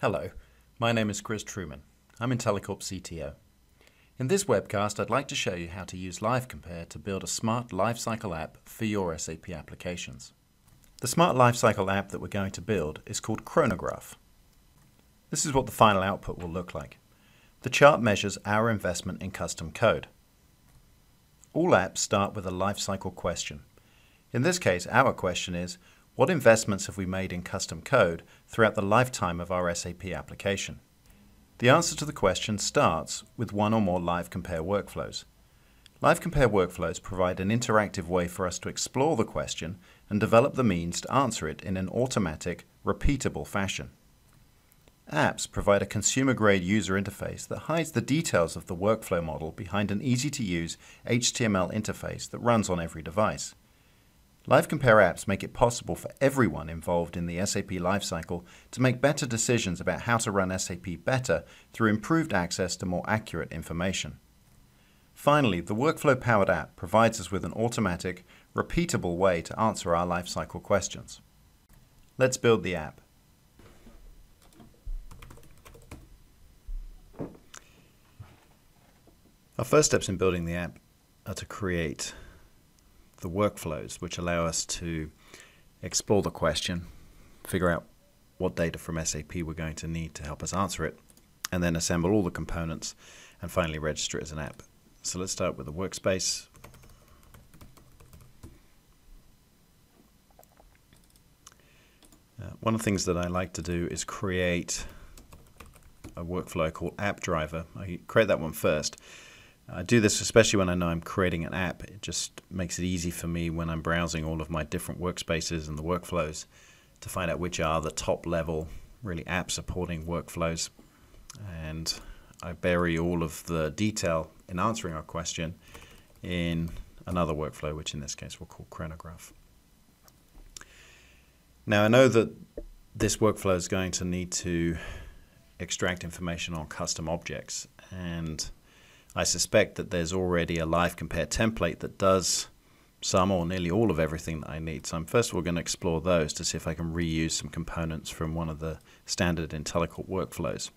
Hello, my name is Chris Truman. I'm IntelliCorp CTO. In this webcast, I'd like to show you how to use LiveCompare to build a smart Lifecycle app for your SAP applications. The smart Lifecycle app that we're going to build is called Chronograph. This is what the final output will look like. The chart measures our investment in custom code. All apps start with a Lifecycle question. In this case, our question is, what investments have we made in custom code throughout the lifetime of our SAP application? The answer to the question starts with one or more LiveCompare workflows. LiveCompare workflows provide an interactive way for us to explore the question and develop the means to answer it in an automatic, repeatable fashion. Apps provide a consumer-grade user interface that hides the details of the workflow model behind an easy-to-use HTML interface that runs on every device. LiveCompare apps make it possible for everyone involved in the SAP lifecycle to make better decisions about how to run SAP better through improved access to more accurate information. Finally, the workflow-powered app provides us with an automatic, repeatable way to answer our lifecycle questions. Let's build the app. Our first steps in building the app are to create the workflows which allow us to explore the question, figure out what data from SAP we're going to need to help us answer it, and then assemble all the components and finally register it as an app. So let's start with the workspace. One of the things that I like to do is create a workflow called App Driver. I create that one first. I do this especially when I know I'm creating an app. It just makes it easy for me when I'm browsing all of my different workspaces and the workflows to find out which are the top level, really app supporting workflows. And I bury all of the detail in answering our question in another workflow, which in this case we'll call Chronograph. Now I know that this workflow is going to need to extract information on custom objects, and I suspect that there's already a LiveCompare template that does some or nearly all of everything that I need. So I'm first of all going to explore those to see if I can reuse some components from one of the standard IntelliCorp workflows.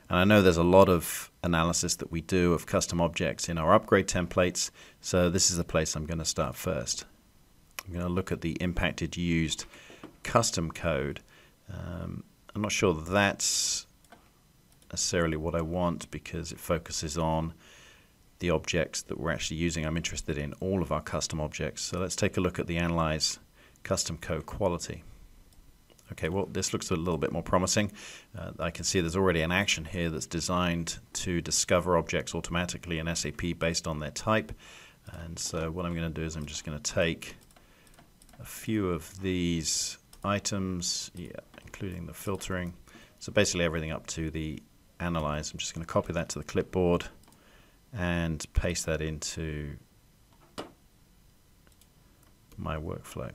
And I know there's a lot of analysis that we do of custom objects in our upgrade templates, so this is the place I'm going to start first. I'm going to look at the impacted used custom code. I'm not sure that's necessarily what I want because it focuses on the objects that we're actually using. I'm interested in all of our custom objects. So let's take a look at the Analyze Custom Code Quality. Okay, well, this looks a little bit more promising. I can see there's already an action here that's designed to discover objects automatically in SAP based on their type. And so what I'm going to do is I'm just going to take a few of these items, including the filtering. So basically everything up to the Analyze. I'm just going to copy that to the clipboard and paste that into my workflow.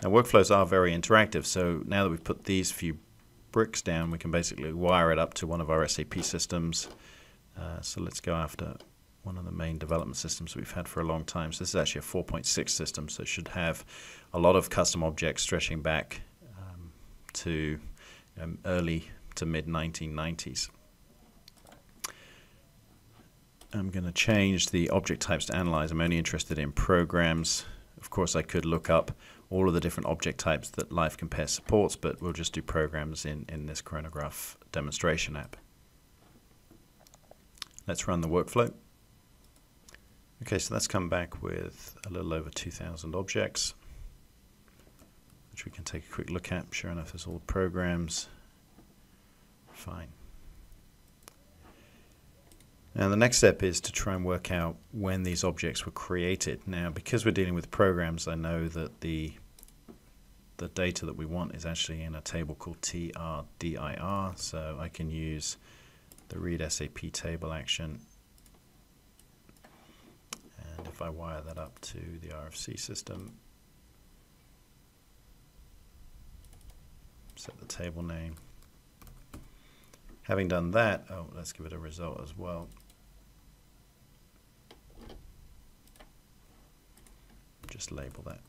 Now workflows are very interactive, so now that we've put these few bricks down, we can basically wire it up to one of our SAP systems. So let's go after one of the main development systems we've had for a long time. So this is actually a 4.6 system, so it should have a lot of custom objects stretching back to early to mid-1990s. I'm going to change the object types to Analyze. I'm only interested in programs. Of course, I could look up all of the different object types that LiveCompare supports, but we'll just do programs in this Chronograph demonstration app. Let's run the workflow. Okay, so that's come back with a little over 2,000 objects, which we can take a quick look at. Sure enough, there's all the programs. Fine. Now the next step is to try and work out when these objects were created. Now because we're dealing with programs, I know that the data that we want is actually in a table called TRDIR, so I can use the read SAP table action, and if I wire that up to the RFC system, set the table name. Having done that, let's give it a result as well. Just label that.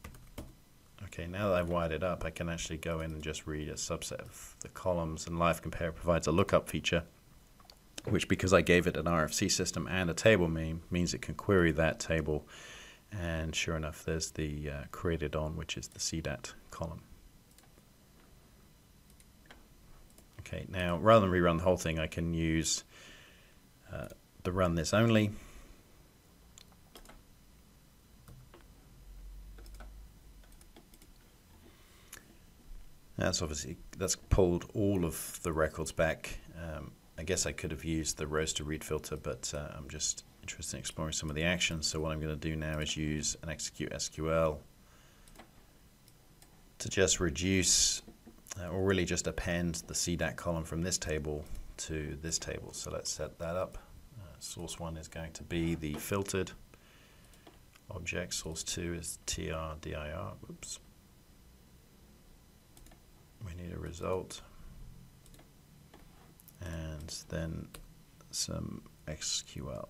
Okay, now that I've wired it up, I can actually go in and just read a subset of the columns, and LiveCompare provides a lookup feature, which, because I gave it an RFC system and a table means it can query that table, and sure enough, there's the created on, which is the CDAT column. Okay, now rather than rerun the whole thing, I can use the run this only. That's pulled all of the records back. I guess I could have used the rows to read filter, but I'm just interested in exploring some of the actions. So what I'm going to do now is use an execute SQL to just reduce, or really just append the CDAT column from this table to this table. So let's set that up. Source 1 is going to be the filtered object. Source 2 is TRDIR. Whoops. We need a result, and then some SQL.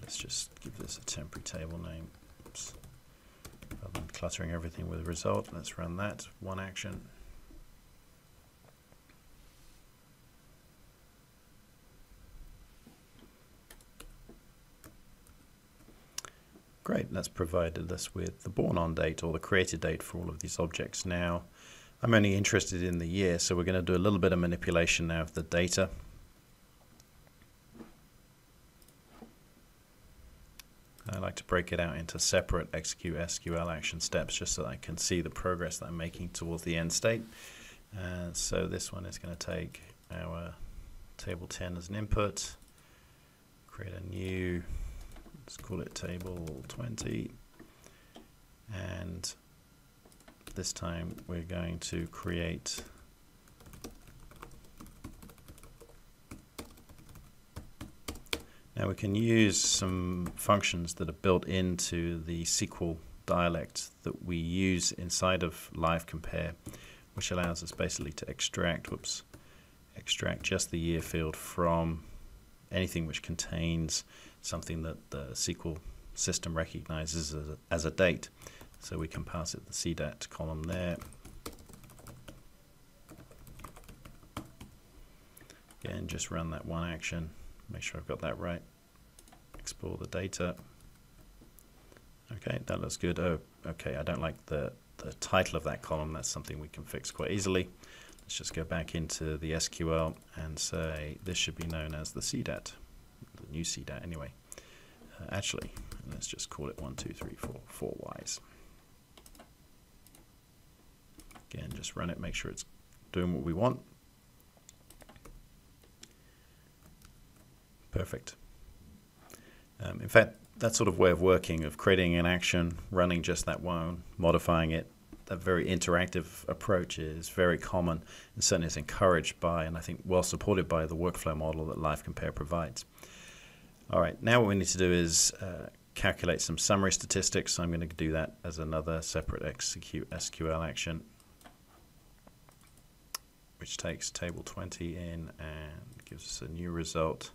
Let's just give this a temporary table name. Oops. Rather than cluttering everything with a result, let's run that one action. Great, that's provided us with the born on date, or the created date, for all of these objects. Now, I'm only interested in the year, so we're going to do a little bit of manipulation now of the data. I like to break it out into separate execute SQL action steps, just so that I can see the progress that I'm making towards the end state. So this one is going to take our table 10 as an input, create a new, let's call it table 20, and this time we're going to create Now we can use some functions that are built into the SQL dialect that we use inside of LiveCompare, which allows us basically to extract just the year field from anything which contains something that the SQL system recognizes as a date. So we can pass it the CDAT column there. Again, just run that one action. Make sure I've got that right. Explore the data. Okay, that looks good. Oh, okay, I don't like the title of that column. That's something we can fix quite easily. Let's just go back into the SQL and say this should be known as the CDAT, the new CDAT anyway. Actually, let's just call it 1, 2, 3, 4 Ys. Again, just run it, make sure it's doing what we want. Perfect. In fact, that sort of way of working, of creating an action, running just that one, modifying it, that very interactive approach is very common and certainly is encouraged by, and I think well supported by, the workflow model that LiveCompare provides. All right, now what we need to do is calculate some summary statistics. So I'm going to do that as another separate execute SQL action, which takes table 20 in and gives us a new result.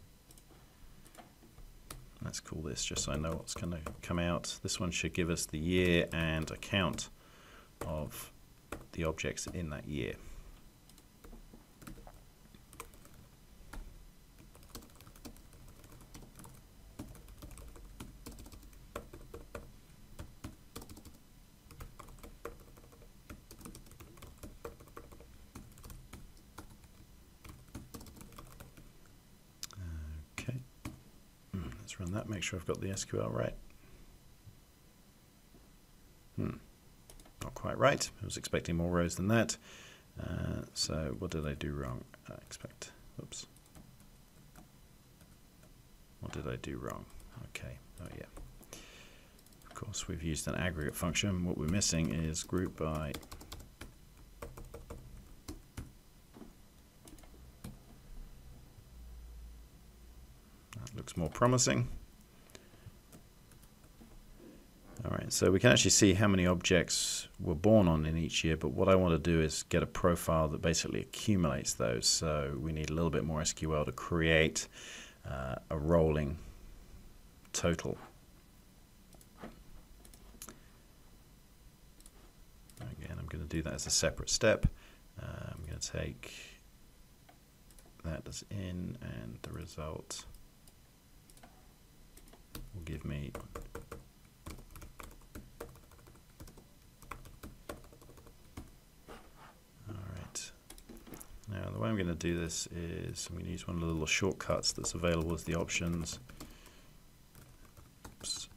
Let's call this, just so I know what's going to come out. This one should give us the year and a count of the objects in that year. Run that, make sure I've got the SQL right. Not quite right. I was expecting more rows than that. So what did I do wrong? Whoops. What did I do wrong? Okay, oh yeah. Of course, we've used an aggregate function. What we're missing is group by. That looks more promising. Alright, so we can actually see how many objects were born on in each year, but what I want to do is get a profile that basically accumulates those. So we need a little bit more SQL to create a rolling total. Again, I'm going to do that as a separate step. I'm going to take that as in, and the result will give me Now, the way I'm going to do this is I'm going to use one of the little shortcuts that's available as the options. Oops.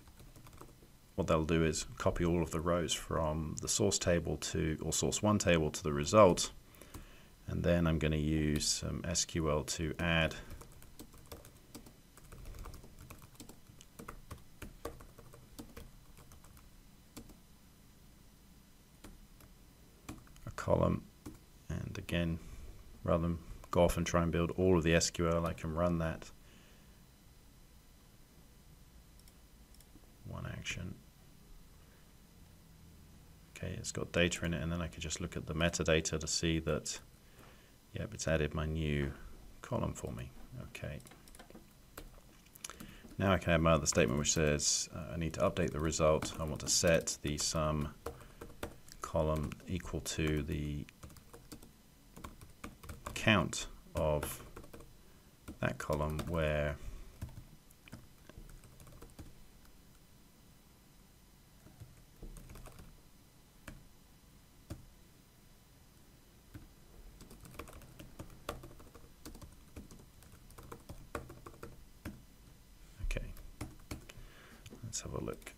What that'll do is copy all of the rows from the source table to, or source one table to the result, and then I'm going to use some SQL to add a column, and again, rather than go off and try and build all of the SQL, I can run that one action. Okay, it's got data in it, and then I can just look at the metadata to see that, yep, it's added my new column for me. Okay. Now I can add my other statement which says I need to update the result. I want to set the sum column equal to the count of that column where okay, let's have a look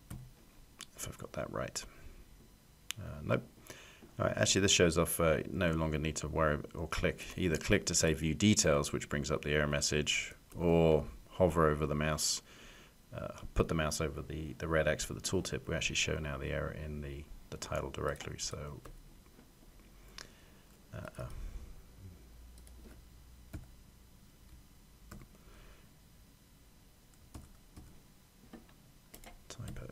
if I've got that right. Nope. All right, actually, this shows off no longer need to worry or either click to say view details, which brings up the error message, or hover over the mouse, put the mouse over the red X for the tooltip. We actually show now the error in the title directory. So typo.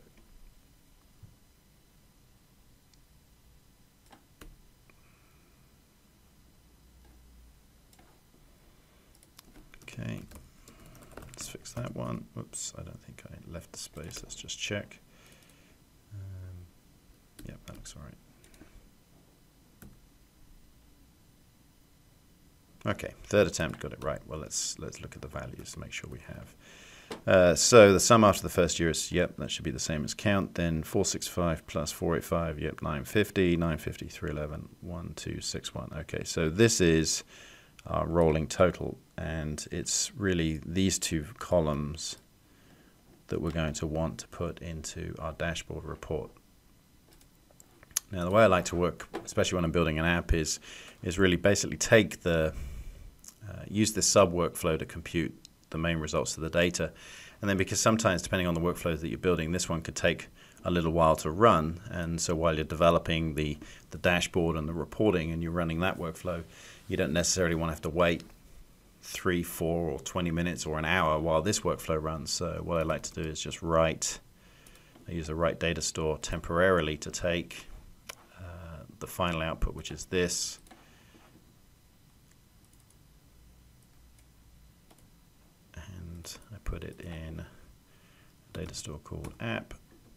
Okay, let's fix that one. Whoops, I don't think I left the space. Let's just check. Yep, that looks all right. Okay, third attempt, got it right. Well, let's look at the values to make sure we have. So the sum after the first year is, yep, that should be the same as count. Then 465 plus 485, yep, 950, 950, 311, 1261. Okay, so this is our rolling total, and it's really these two columns that we're going to want to put into our dashboard report. Now, the way I like to work, especially when I'm building an app, is really basically take use this sub workflow to compute the main results of the data, and then because sometimes depending on the workflows that you're building, this one could take a little while to run, and so while you're developing the dashboard and the reporting and you're running that workflow, you don't necessarily want to have to wait 3, 4, or 20 minutes or an hour while this workflow runs. So what I like to do is just I use a write data store temporarily to take the final output, which is this, and I put it in a data store called app,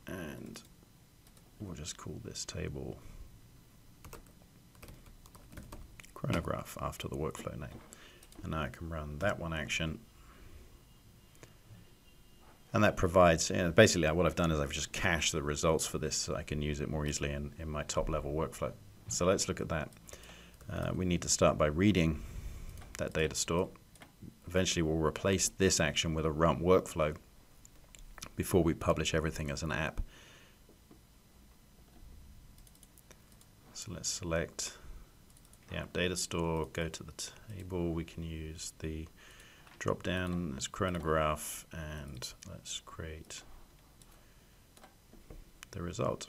and we'll just call this table chronograph after the workflow name. And now I can run that one action, and that provides, basically what I've done is I've just cached the results for this so I can use it more easily in my top level workflow. So let's look at that. We need to start by reading that data store. Eventually we'll replace this action with a run workflow before we publish everything as an app. So let's select the app data store, go to the table. We can use the drop down as chronograph, and let's create the result.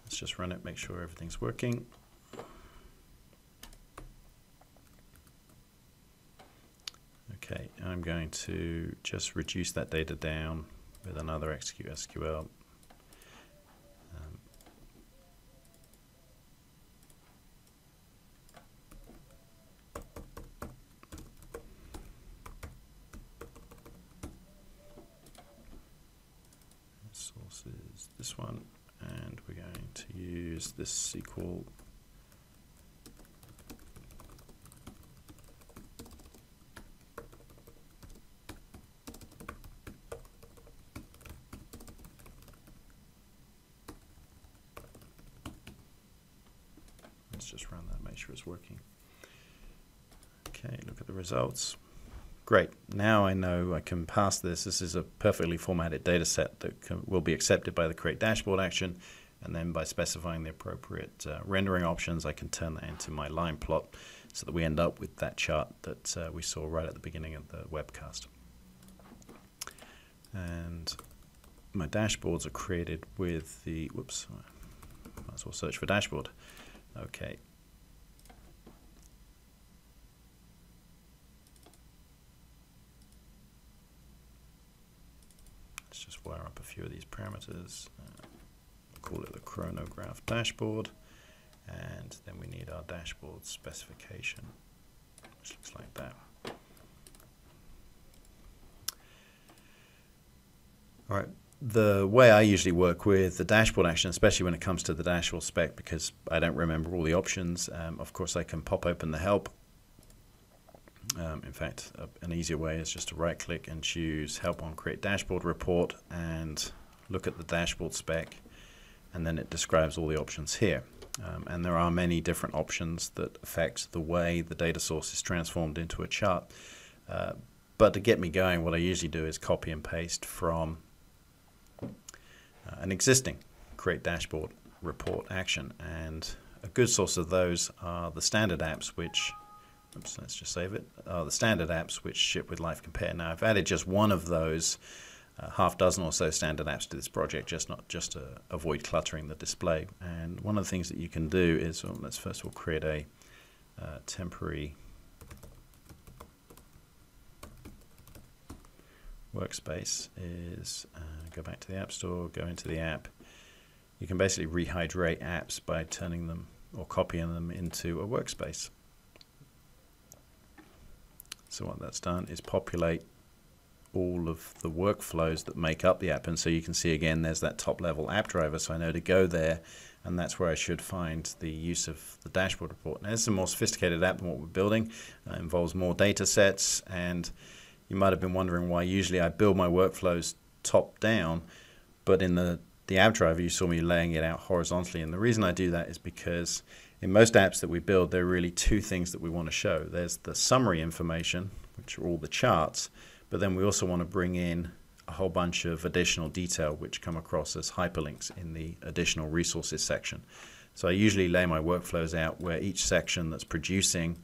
Let's just run it, make sure everything's working. Okay, I'm going to just reduce that data down with another execute SQL. Source is this one, and we're going to use this SQL. Let's just run that, make sure it's working. Okay, look at the results. Great. Now I know I can pass this. This is a perfectly formatted data set that will be accepted by the create dashboard action, and then by specifying the appropriate rendering options, I can turn that into my line plot so that we end up with that chart that we saw right at the beginning of the webcast. And my dashboards are created with the, whoops, might as well search for dashboard. Okay. Let's just wire up a few of these parameters. Call it the chronograph dashboard, and then we need our dashboard specification, which looks like that. All right. The way I usually work with the dashboard action, especially when it comes to the dashboard spec, because I don't remember all the options, of course I can pop open the help. In fact, an easier way is just to right click and choose help on create dashboard report and look at the dashboard spec, and then it describes all the options here. And there are many different options that affect the way the data source is transformed into a chart. But to get me going, what I usually do is copy and paste from an existing create dashboard report action, and a good source of those are the standard apps which, oops, let's just save it, the standard apps which ship with LiveCompare. Now I've added just one of those half dozen or so standard apps to this project, just to avoid cluttering the display. And one of the things that you can do is, well, let's first of all create a temporary workspace. Is go back to the App Store, go into the app. You can basically rehydrate apps by turning them or copying them into a workspace. So what that's done is populate all of the workflows that make up the app, and so you can see again there's that top level app driver, so I know to go there, and that's where I should find the use of the dashboard report. Now, it's a more sophisticated app than what we're building. It involves more data sets, and you might have been wondering why usually I build my workflows top down, but in the app driver you saw me laying it out horizontally. And the reason I do that is because in most apps that we build, there are really two things that we want to show. There's the summary information, which are all the charts, but then we also want to bring in a whole bunch of additional detail which come across as hyperlinks in the additional resources section. So I usually lay my workflows out where each section that's producing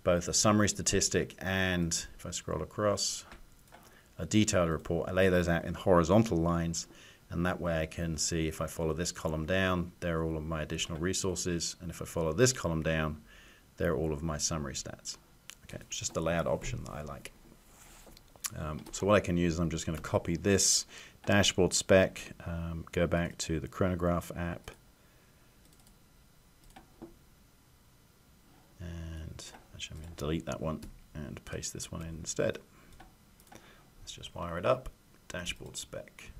both a summary statistic and, if I scroll across, a detailed report, I lay those out in horizontal lines, and that way I can see if I follow this column down, there are all of my additional resources, and if I follow this column down, there are all of my summary stats. Okay, it's just a layout option that I like. So what I can use is I'm just going to copy this dashboard spec, go back to the chronograph app, and actually I'm going to delete that one and paste this one in instead. Let's just wire it up, dashboard spec.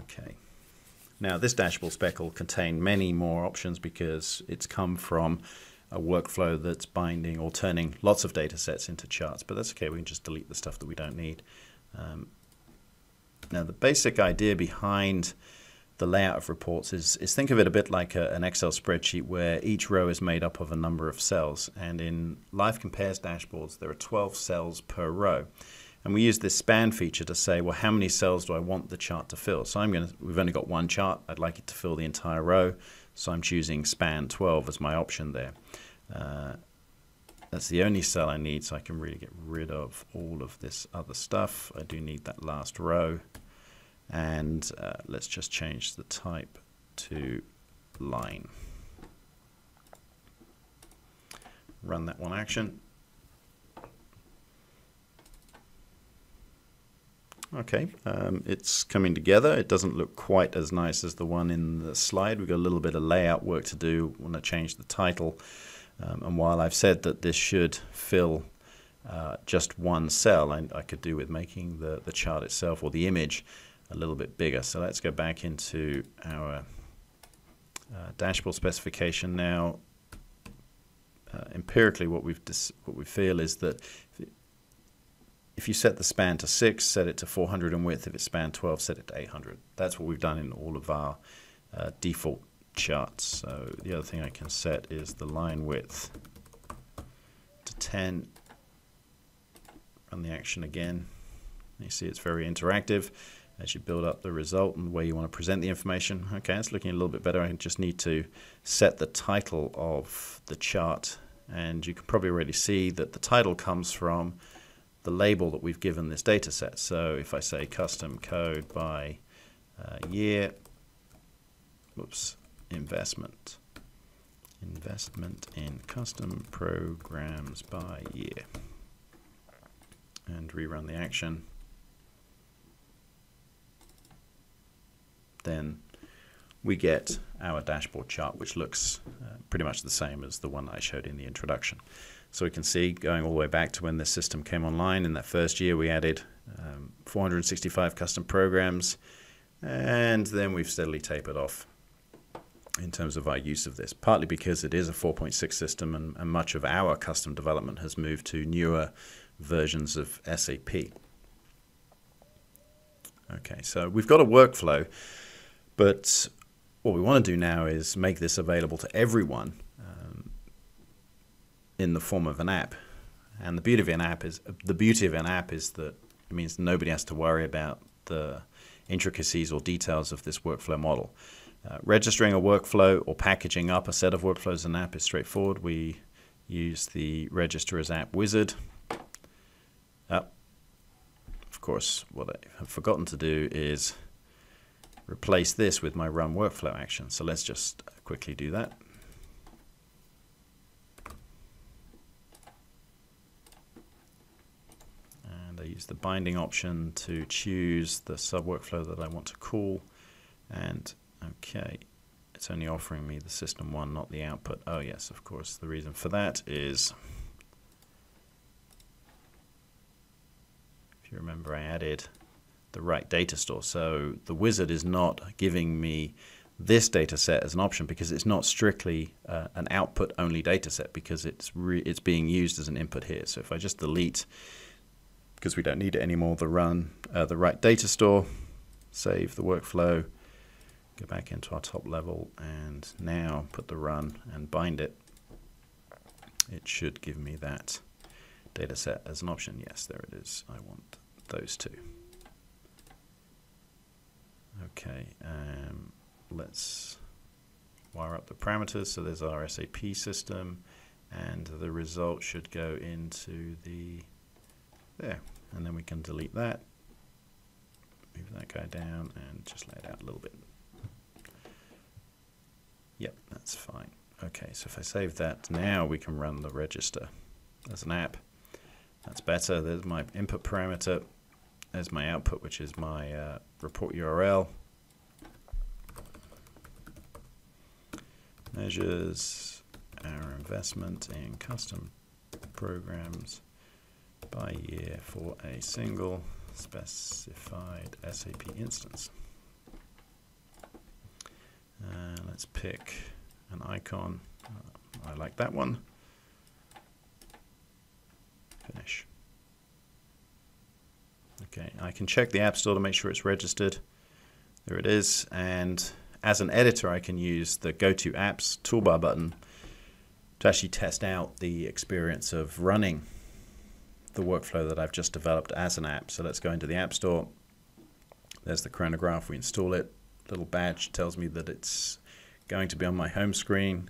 Okay. Now this dashboard spec will contain many more options because it's come from a workflow that's binding or turning lots of data sets into charts, but that's okay, we can just delete the stuff that we don't need. Now the basic idea behind the layout of reports is think of it a bit like an Excel spreadsheet where each row is made up of a number of cells, and in LiveCompare's dashboards there are 12 cells per row. And we use this span feature to say, well, how many cells do I want the chart to fill? So we've only got one chart, I'd like it to fill the entire row, so I'm choosing span 12 as my option there. That's the only cell I need, so I can really get rid of all of this other stuff. I do need that last row. And let's just change the type to line. Run that one action. Okay, it's coming together. It doesn't look quite as nice as the one in the slide. We've got a little bit of layout work to do. I want to change the title. And while I've said that this should fill just one cell, I could do with making the chart itself or the image a little bit bigger. So let's go back into our dashboard specification now. Empirically, what we feel is that if you set the span to 6, set it to 400 in width. If it spanned 12, set it to 800. That's what we've done in all of our default charts. So the other thing I can set is the line width to 10. Run the action again. You see it's very interactive as you build up the result and where you want to present the information. Okay, it's looking a little bit better. I just need to set the title of the chart, and you can probably already see that the title comes from the label that we've given this data set. So if I say custom code by year, investment in custom programs by year, and rerun the action, then we get our dashboard chart, which looks pretty much the same as the one I showed in the introduction. So we can see, going all the way back to when this system came online, in that first year we added 465 custom programs, and then we've steadily tapered off in terms of our use of this, partly because it is a 4.6 system and much of our custom development has moved to newer versions of SAP. Okay, so we've got a workflow, but what we want to do now is make this available to everyone in the form of an app. And the beauty of an app is that it means nobody has to worry about the intricacies or details of this workflow model. Registering a workflow or packaging up a set of workflows in an app is straightforward. We use the register as app wizard. Of course, what I have forgotten to do is replace this with my run workflow action. So let's just quickly do that. And I use the binding option to choose the sub-workflow that I want to call. And okay, it's only offering me the system one, not the output. Oh yes, of course, the reason for that is, if you remember, I added the right data store. So the wizard is not giving me this data set as an option because it's not strictly an output only data set, because it's being used as an input here. So if I just delete, because we don't need it anymore, the right data store, save the workflow, go back into our top level, and now put the run and bind it, it should give me that data set as an option. Yes, there it is. I want those two. Okay, let's wire up the parameters. So there's our SAP system, and the result should go into there, and then we can delete that, move that guy down, and just lay it out a little bit. Yep, that's fine. Okay, so if I save that, now we can run the register as an app. That's better. There's my input parameter. There's my output, which is my report URL. Measures our investment in custom programs by year for a single specified SAP instance. Let's pick an icon. I like that one. Finish. Okay, I can check the App Store to make sure it's registered. There it is. And as an editor, I can use the Go to Apps toolbar button to actually test out the experience of running the workflow that I've just developed as an app. So let's go into the App Store. There's the chronograph. We install it. Little badge tells me that it's going to be on my home screen.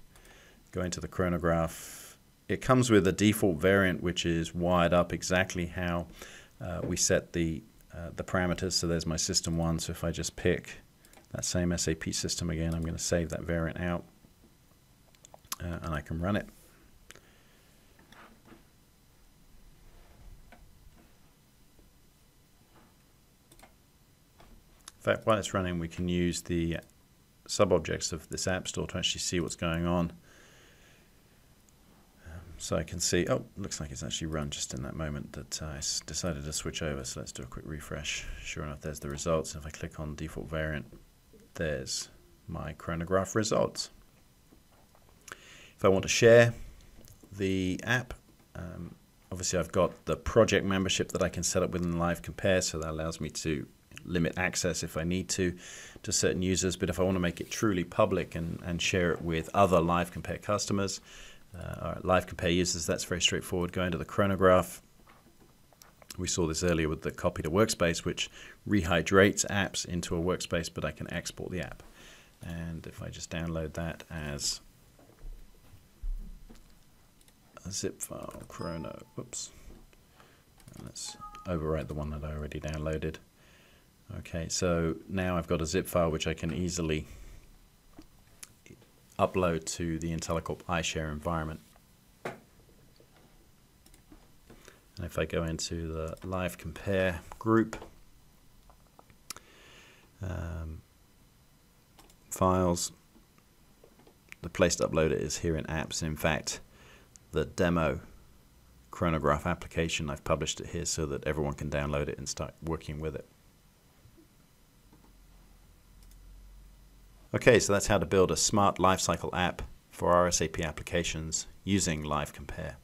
Go into the chronograph, it comes with a default variant which is wired up exactly how we set the parameters. So there's my system 1. So if I just pick that same SAP system again, I'm going to save that variant out and I can run it. In fact, while it's running, we can use the sub-objects of this app store to actually see what's going on. So I can see, oh, looks like it's actually run just in that moment that I decided to switch over. So let's do a quick refresh. Sure enough, there's the results. If I click on default variant, there's my chronograph results. If I want to share the app, obviously I've got the project membership that I can set up within LiveCompare, so that allows me to limit access if I need to certain users. But if I want to make it truly public and share it with other LiveCompare customers, or LiveCompare users, that's very straightforward. Go into the chronograph. We saw this earlier with the copy to workspace, which rehydrates apps into a workspace, but I can export the app. And if I just download that as a zip file, chrono, whoops, and let's overwrite the one that I already downloaded. Okay, so now I've got a zip file which I can easily upload to the IntelliCorp iShare environment. And if I go into the LiveCompare group, files, the place to upload it is here in apps. In fact, the demo chronograph application, I've published it here so that everyone can download it and start working with it. Okay, so that's how to build a smart Lifecycle app for our SAP applications using LiveCompare.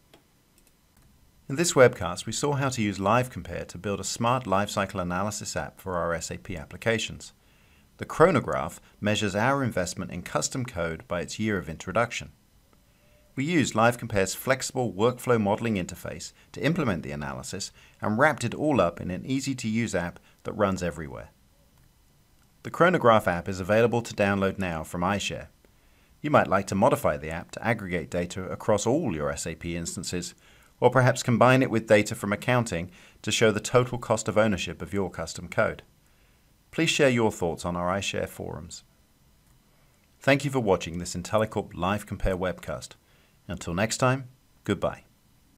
In this webcast, we saw how to use LiveCompare to build a smart lifecycle analysis app for our SAP applications. The chronograph measures our investment in custom code by its year of introduction. We used LiveCompare's flexible workflow modeling interface to implement the analysis and wrapped it all up in an easy-to-use app that runs everywhere. The chronograph app is available to download now from iShare. You might like to modify the app to aggregate data across all your SAP instances, or perhaps combine it with data from accounting to show the total cost of ownership of your custom code. Please share your thoughts on our iShare forums. Thank you for watching this IntelliCorp LiveCompare webcast. Until next time, goodbye.